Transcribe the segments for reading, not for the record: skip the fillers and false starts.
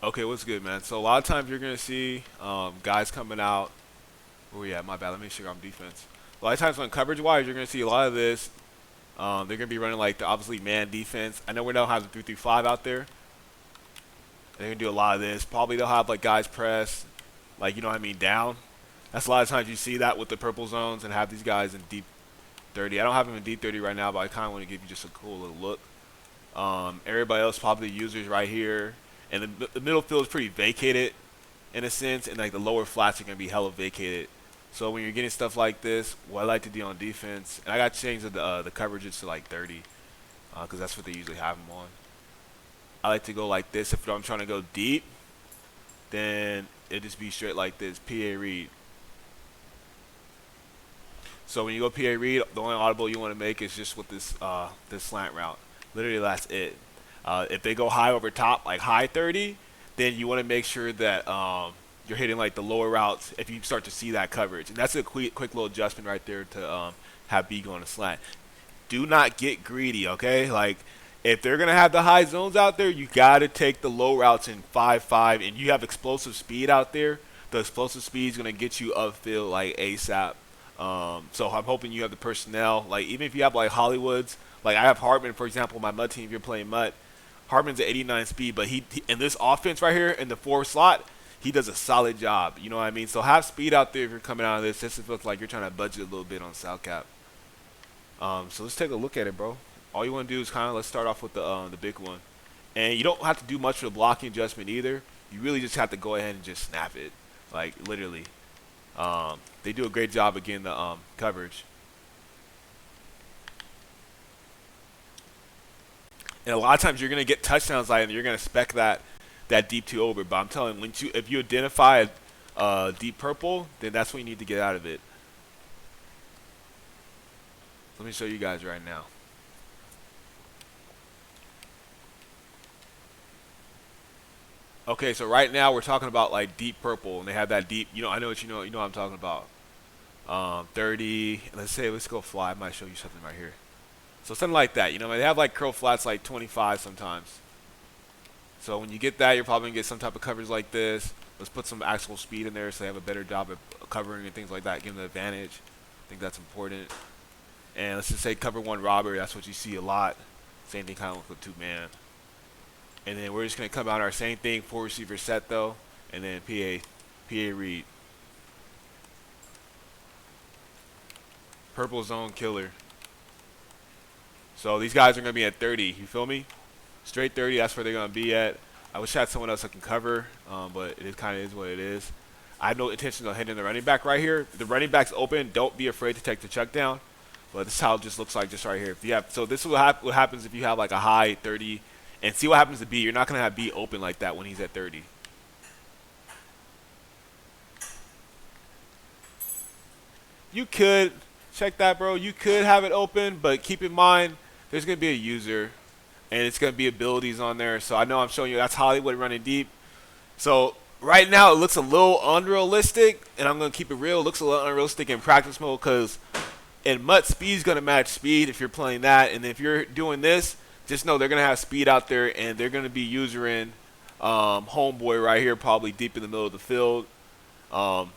Okay, what's good, man? So a lot of times you're gonna see guys coming out. Where we at? My bad. Let me make sure I'm defense. A lot of times when coverage-wise, you're gonna see a lot of this. They're gonna be running like the obviously man defense. I know we don't have the 3-3-5 out there. They're gonna do a lot of this. Probably they'll have like guys press, like you know what I mean, down. That's a lot of times you see that with the purple zones and have these guys in deep 30. I don't have them in deep 30 right now, but I kind of want to give you just a cool little look. Everybody else probably users right here, and the middle field is pretty vacated in a sense, and like the lower flats are gonna be hella vacated. So when you're getting stuff like this, what I like to do on defense, and I got to change the coverages to like 30, because that's what they usually have them on. I like to go like this. If I'm trying to go deep, then it just be straight like this, PA read. So when you go PA read, the only audible you want to make is just with this slant route. Literally, that's it. If they go high over top, like high 30, then you want to make sure that you're hitting like the lower routes if you start to see that coverage. And that's a quick little adjustment right there to have B go on a slant. Do not get greedy, okay? Like if they're gonna have the high zones out there, you gotta take the low routes in 5-5, and you have explosive speed out there. The explosive speed is gonna get you upfield like ASAP. So I'm hoping you have the personnel. Like even if you have like Hollywoods, like I have Hartman for example, my Mutt team. If you're playing Mutt, Hartman's at 89 speed, but he in this offense right here in the 4 slot, he does a solid job. You know what I mean? So have speed out there if you're coming out of this. This feels like you're trying to budget a little bit on South Cap. So let's take a look at it, bro. All you want to do is kind of let's start off with the big one, and you don't have to do much for the blocking adjustment either. You really just have to go ahead and just snap it, like literally. They do a great job of getting the coverage, and a lot of times you're gonna get touchdowns like, and you're gonna spec that deep two over. But I'm telling you, if you identify deep purple, then that's what you need to get out of it. Let me show you guys right now. Okay, so right now we're talking about like deep purple, and they have that deep. You know, I know what you know. You know what I'm talking about. 30. Let's go fly. I might show you something right here. So something like that. You know, they have like curl flats like 25 sometimes. So when you get that, you're probably gonna get some type of coverage like this. Let's put some actual speed in there so they have a better job at covering and things like that. Give them the advantage. I think that's important. And let's just say cover one robber. That's what you see a lot. Same thing kind of with two man. And then we're just gonna come out our same thing, 4 receiver set though, and then PA read. Purple zone killer. So these guys are gonna be at 30. You feel me? Straight 30. That's where they're gonna be at. I wish I had someone else that can cover, but it kind of is what it is. I have no intention of hitting the running back right here. If the running back's open, don't be afraid to take the check down. But this is how it just looks like just right here. If you have, so this is what happens if you have like a high 30, and see what happens to B. You're not gonna have B open like that when he's at 30. You could check that, bro. You could have it open, but keep in mind there's gonna be a user, and it's gonna be abilities on there. So I know I'm showing you that's Hollywood running deep. So right now it looks a little unrealistic, and I'm gonna keep it real. It looks a little unrealistic in practice mode because in Mutt speed's gonna match speed if you're playing that, and if you're doing this, just know they're gonna have speed out there, and they're gonna be usering homeboy right here, probably deep in the middle of the field. Um,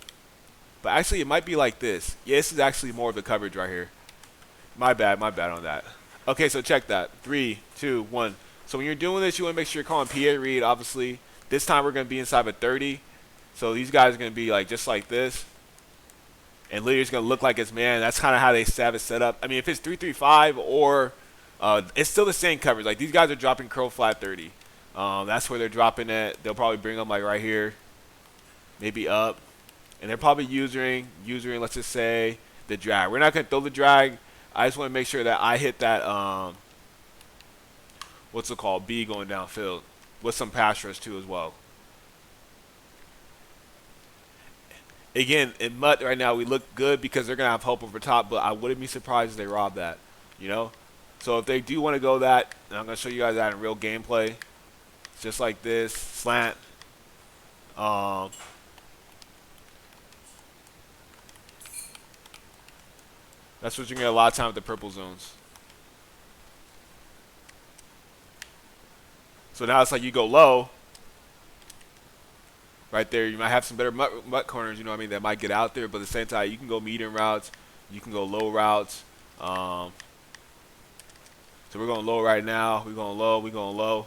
but actually, it might be like this. Yeah, this is actually more of the coverage right here. My bad on that. Okay, so check that. 3, 2, 1. So when you're doing this, you want to make sure you're calling PA read, obviously. This time we're going to be inside of 30. So these guys are going to be like just like this. And literally it's going to look like it's man. That's kind of how they have it set up. I mean, if it's 3-3-5 or it's still the same coverage. Like these guys are dropping curl flat 30. That's where they're dropping it. They'll probably bring them like right here, maybe up. And they're probably using let's just say, the drag. We're not going to throw the drag. I just want to make sure that I hit that, what's it called, B going downfield with some pass rush too as well. Again, in Mutt right now, we look good because they're going to have hope over top, but I wouldn't be surprised if they rob that, you know? So if they do want to go that, and I'm going to show you guys that in real gameplay, it's just like this, slant. Um, that's what you're going to get a lot of time with the purple zones. So now it's like you go low, right there. You might have some better mutt corners, you know what I mean, that might get out there, but at the same time, you can go medium routes, you can go low routes. So we're going low right now. We're going low. We're going low.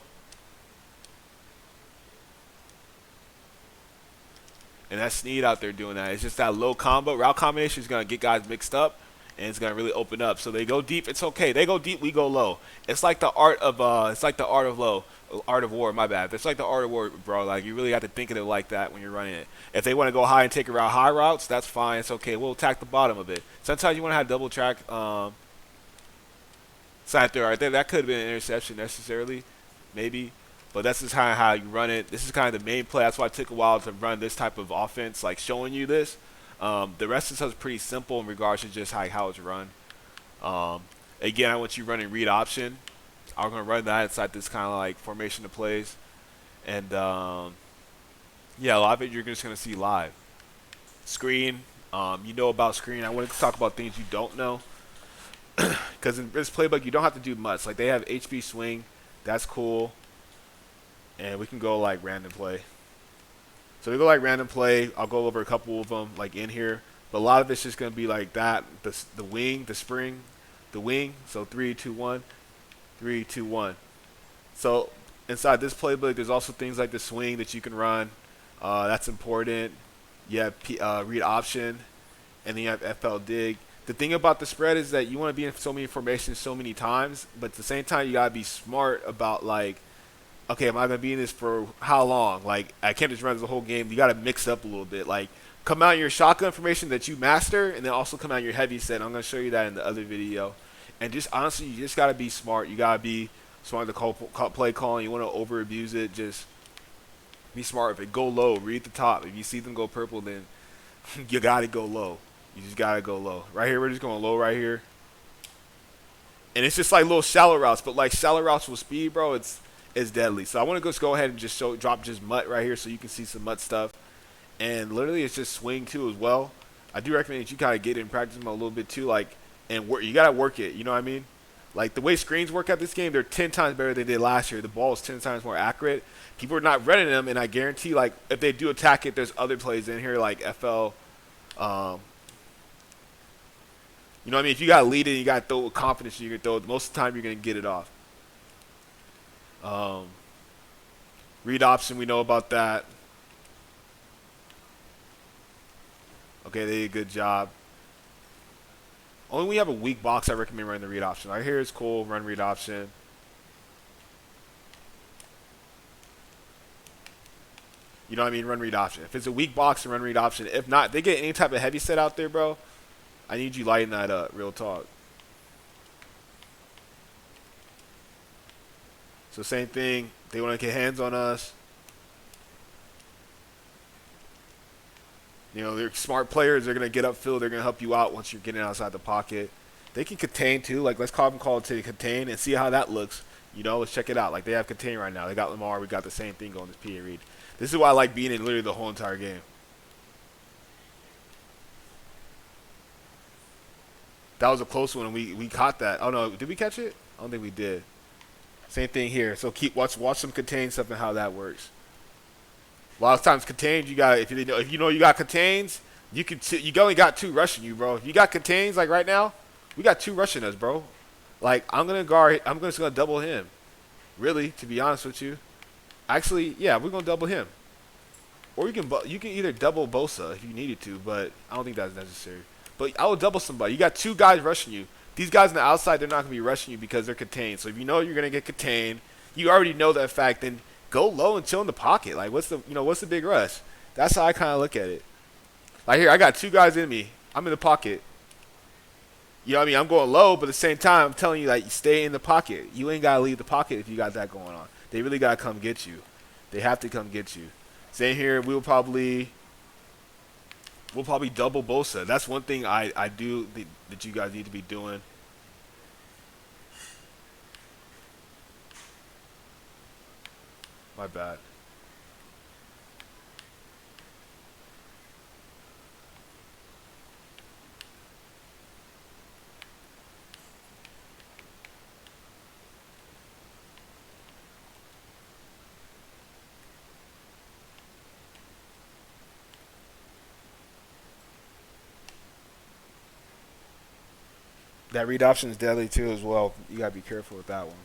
And that's Snead out there doing that. It's just that low combo. Route combination is going to get guys mixed up, and it's going to really open up. So they go deep. It's okay. They go deep. We go low. It's like the art of art of war. My bad. It's like the art of war, bro. Like you really got to think of it like that when you're running it. If they want to go high and take around high routes, that's fine. It's okay. We'll attack the bottom of it. Sometimes you want to have double track. Side there, right there. That could have been an interception necessarily, maybe. But that's just kind of how you run it. This is kind of the main play. That's why it took a while to run this type of offense, like showing you this. The rest of stuff is pretty simple in regards to just how it's run. Again, I want you running read option. I'm going to run that inside this kind of like formation of plays. And, yeah, a lot of it you're just going to see live. Screen. You know about screen. I want to talk about things you don't know. Because in this playbook, you don't have to do much. Like, they have HB swing. That's cool. And we can go, like, random play. So we go, like, random play. I'll go over a couple of them, like, in here. But a lot of it's just going to be like that. The wing, the spring, the wing. So 3, 2, 1. 3, 2, 1. So inside this playbook, there's also things like the swing that you can run. That's important. You have read option. And then you have FL dig. The thing about the spread is that you want to be in so many formations so many times, but at the same time, you got to be smart about, like, okay, am I going to be in this for how long? Like, I can't just run the whole game. You got to mix up a little bit. Like, come out your shotgun formation that you master, and then also come out your heavy set. I'm going to show you that in the other video. And just, honestly, you just got to be smart. You got to be smart to play calling. You want to over-abuse it. Just be smart. If it go low, read the top. If you see them go purple, then you got to go low. You just got to go low. Right here, we're just going low right here. And it's just like little shallow routes. But like shallow routes with speed, bro, it's deadly. So I want to just go ahead and just drop just mutt right here so you can see some mutt stuff. And literally it's just swing too as well. I do recommend that you kind of get in practice mode a little bit too. Like, and work, you got to work it. You know what I mean? Like the way screens work at this game, they're 10 times better than they did last year. The ball is 10 times more accurate. People are not running them. And I guarantee, like, if they do attack it, there's other plays in here like FL. You know what I mean? If you got to lead it, you got to throw with confidence, you can throw it. Most of the time, you're going to get it off. Read option, we know about that. Okay, they did a good job. Only when we have a weak box, I recommend running the read option. Right here is cool, run read option. You know what I mean? Run read option. If it's a weak box, run read option. If not, if they get any type of heavy set out there, bro, I need you lighting that up, real talk. So same thing. They want to get hands on us. You know, they're smart players. They're going to get upfield. They're going to help you out once you're getting outside the pocket. They can contain too. Like, let's call it to contain and see how that looks. You know, let's check it out. Like, they have contain right now. They got Lamar. We got the same thing going this P. Reed. This is why I like being in literally the whole entire game. That was a close one, and we caught that. Oh, no. Did we catch it? I don't think we did. Same thing here. So watch some contain stuff and how that works. A lot of times contains, you got, if you know you got contains, you only got 2 rushing you, bro. If you got contains, like right now, we got 2 rushing us, bro. Like, I'm just gonna double him. Really, to be honest with you. Actually, yeah, we're gonna double him. Or you can either double Bosa if you needed to, but I don't think that's necessary. But I will double somebody. You got 2 guys rushing you. These guys on the outside, they're not going to be rushing you because they're contained. So if you know you're going to get contained, you already know that fact, then go low and chill in the pocket. Like, what's the big rush? That's how I kind of look at it. Like here, I got 2 guys in me. I'm in the pocket. You know what I mean? I'm going low, but at the same time, I'm telling you, like, you stay in the pocket. You ain't got to leave the pocket if you got that going on. They really got to come get you. They have to come get you. Same here, we'll probably double Bosa. That's one thing I do that you guys need to be doing. My bad. That read option is deadly too as well. You gotta be careful with that one.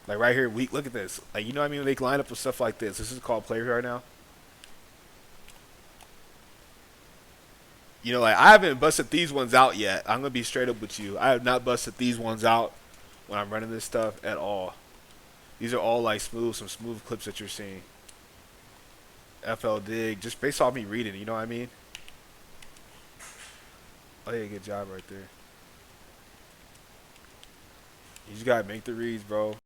Like right here, weak. Look at this. Like you know what I mean? When they line up with stuff like this. This is called play right now. You know, like I haven't busted these ones out yet. I'm gonna be straight up with you. I have not busted these ones out when I'm running this stuff at all. These are all like some smooth clips that you're seeing. FL dig, just based off me reading. You know what I mean? Oh yeah, good job right there. You just gotta make the reads, bro.